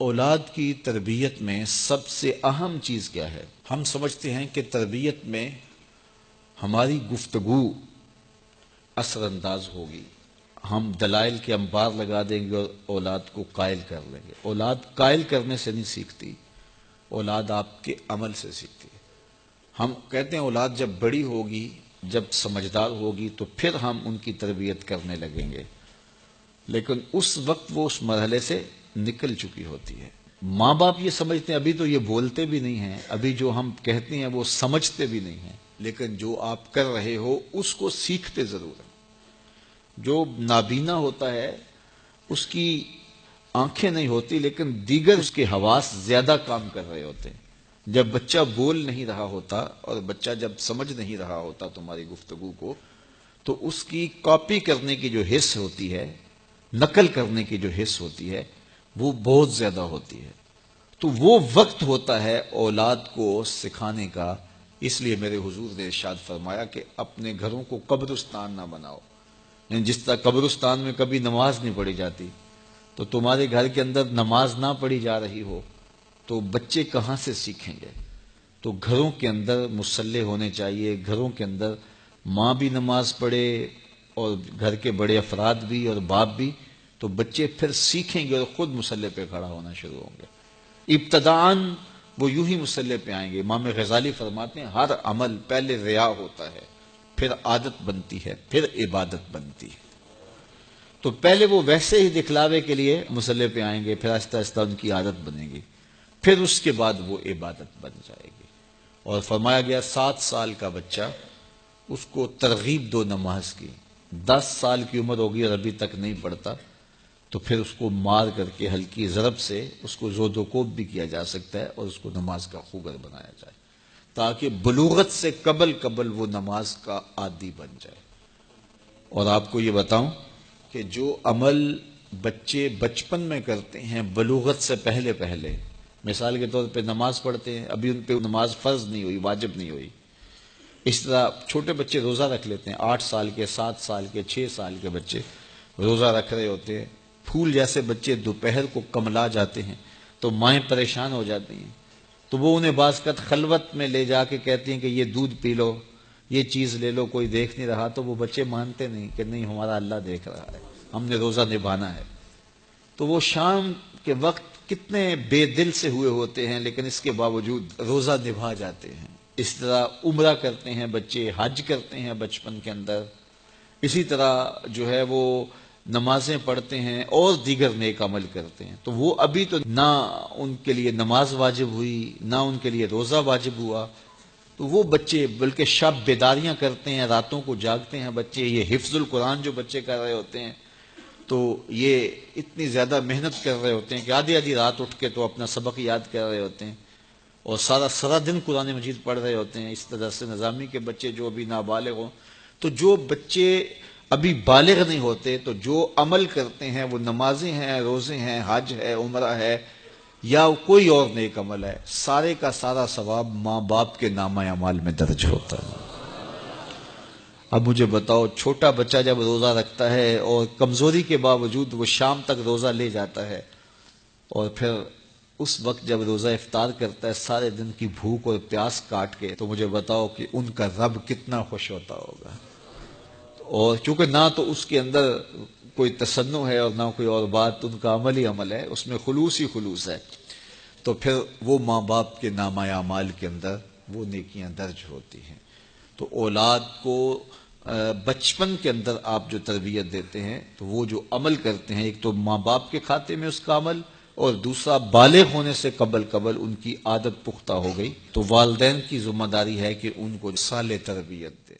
اولاد کی تربیت میں سب سے اہم چیز کیا ہے؟ ہم سمجھتے ہیں کہ تربیت میں ہماری گفتگو اثر انداز ہوگی، ہم دلائل کے انبار لگا دیں گے اور اولاد کو قائل کر لیں گے۔ اولاد قائل کرنے سے نہیں سیکھتی، اولاد آپ کے عمل سے سیکھتی ہے۔ ہم کہتے ہیں اولاد جب بڑی ہوگی، جب سمجھدار ہوگی تو پھر ہم ان کی تربیت کرنے لگیں گے، لیکن اس وقت وہ اس مرحلے سے نکل چکی ہوتی ہے۔ ماں باپ یہ سمجھتے ہیں ابھی تو یہ بولتے بھی نہیں ہیں، ابھی جو ہم کہتے ہیں وہ سمجھتے بھی نہیں ہیں، لیکن جو آپ کر رہے ہو اس کو سیکھتے ضرور ہیں۔ جو نابینا ہوتا ہے اس کی آنکھیں نہیں ہوتی، لیکن دیگر اس کے حواس زیادہ کام کر رہے ہوتے ہیں۔ جب بچہ بول نہیں رہا ہوتا اور بچہ جب سمجھ نہیں رہا ہوتا تمہاری گفتگو کو، تو اس کی کاپی کرنے کی جو حس ہوتی ہے، نقل کرنے کی جو حس ہوتی ہے، وہ بہت زیادہ ہوتی ہے۔ تو وہ وقت ہوتا ہے اولاد کو سکھانے کا۔ اس لیے میرے حضور نے ارشاد فرمایا کہ اپنے گھروں کو قبرستان نہ بناؤ۔ یعنی جس طرح قبرستان میں کبھی نماز نہیں پڑھی جاتی، تو تمہارے گھر کے اندر نماز نہ پڑھی جا رہی ہو تو بچے کہاں سے سیکھیں گے؟ تو گھروں کے اندر مصلی ہونے چاہیے، گھروں کے اندر ماں بھی نماز پڑھے اور گھر کے بڑے افراد بھی اور باپ بھی، تو بچے پھر سیکھیں گے اور خود مصلی پہ کھڑا ہونا شروع ہوں گے۔ ابتداءً وہ یوں ہی مصلی پہ آئیں گے۔ امام غزالی فرماتے ہیں ہر عمل پہلے ریا ہوتا ہے، پھر عادت بنتی ہے، پھر عبادت بنتی ہے۔ تو پہلے وہ ویسے ہی دکھلاوے کے لیے مصلی پہ آئیں گے، پھر آہستہ آہستہ ان کی عادت بنے گی، پھر اس کے بعد وہ عبادت بن جائے گی۔ اور فرمایا گیا 7 سال کا بچہ، اس کو ترغیب دو نماز کی۔ 10 سال کی عمر ہوگی اور ابھی تک نہیں پڑھتا، تو پھر اس کو مار کر کے ہلکی ضرب سے اس کو زود و کوب بھی کیا جا سکتا ہے اور اس کو نماز کا خوگر بنایا جائے، تاکہ بلوغت سے قبل وہ نماز کا عادی بن جائے۔ اور آپ کو یہ بتاؤں کہ جو عمل بچے بچپن میں کرتے ہیں بلوغت سے پہلے، مثال کے طور پہ نماز پڑھتے ہیں، ابھی ان پہ نماز فرض نہیں ہوئی، واجب نہیں ہوئی۔ اس طرح چھوٹے بچے روزہ رکھ لیتے ہیں، 8 سال کے، 7 سال کے، 6 سال کے بچے روزہ رکھ رہے ہوتے ہیں۔ پھول جیسے بچے دوپہر کو کملا جاتے ہیں تو مائیں پریشان ہو جاتی ہیں، تو وہ انہیں بعض وقت خلوت میں لے جا کے کہتی ہیں کہ یہ دودھ پی لو، یہ چیز لے لو، کوئی دیکھ نہیں رہا، تو وہ بچے مانتے نہیں کہ نہیں ہمارا اللہ دیکھ رہا ہے، ہم نے روزہ نبھانا ہے۔ تو وہ شام کے وقت کتنے بے دل سے ہوئے ہوتے ہیں، لیکن اس کے باوجود روزہ نبھا جاتے ہیں۔ اس طرح عمرہ کرتے ہیں بچے، حج کرتے ہیں بچپن کے اندر، اسی طرح جو ہے وہ نمازیں پڑھتے ہیں اور دیگر نیک عمل کرتے ہیں۔ تو وہ ابھی تو نہ ان کے لیے نماز واجب ہوئی، نہ ان کے لیے روزہ واجب ہوا، تو وہ بچے بلکہ شب بیداریاں کرتے ہیں، راتوں کو جاگتے ہیں بچے۔ یہ حفظ القرآن جو بچے کر رہے ہوتے ہیں، تو یہ اتنی زیادہ محنت کر رہے ہوتے ہیں کہ آدھی رات اٹھ کے تو اپنا سبق یاد کر رہے ہوتے ہیں اور سارا دن قرآن مجید پڑھ رہے ہوتے ہیں۔ اس طرح سے نظامی کے بچے جو ابھی نابالغ ہوں، تو جو بچے ابھی بالغ نہیں ہوتے، تو جو عمل کرتے ہیں وہ نمازیں ہیں، روزے ہیں، حج ہے، عمرہ ہے یا کوئی اور نیک عمل ہے، سارے کا سارا ثواب ماں باپ کے نامہ اعمال میں درج ہوتا ہے۔ اب مجھے بتاؤ، چھوٹا بچہ جب روزہ رکھتا ہے اور کمزوری کے باوجود وہ شام تک روزہ لے جاتا ہے، اور پھر اس وقت جب روزہ افطار کرتا ہے سارے دن کی بھوک اور پیاس کاٹ کے، تو مجھے بتاؤ کہ ان کا رب کتنا خوش ہوتا ہوگا۔ اور چونکہ نہ تو اس کے اندر کوئی تصنع ہے اور نہ کوئی اور بات، ان کا عمل ہی عمل ہے، اس میں خلوص ہی خلوص ہے، تو پھر وہ ماں باپ کے نامہ اعمال کے اندر وہ نیکیاں درج ہوتی ہیں۔ تو اولاد کو بچپن کے اندر آپ جو تربیت دیتے ہیں، تو وہ جو عمل کرتے ہیں، ایک تو ماں باپ کے کھاتے میں اس کا عمل، اور دوسرا بالغ ہونے سے قبل ان کی عادت پختہ ہو گئی، تو والدین کی ذمہ داری ہے کہ ان کو صالح تربیت دے۔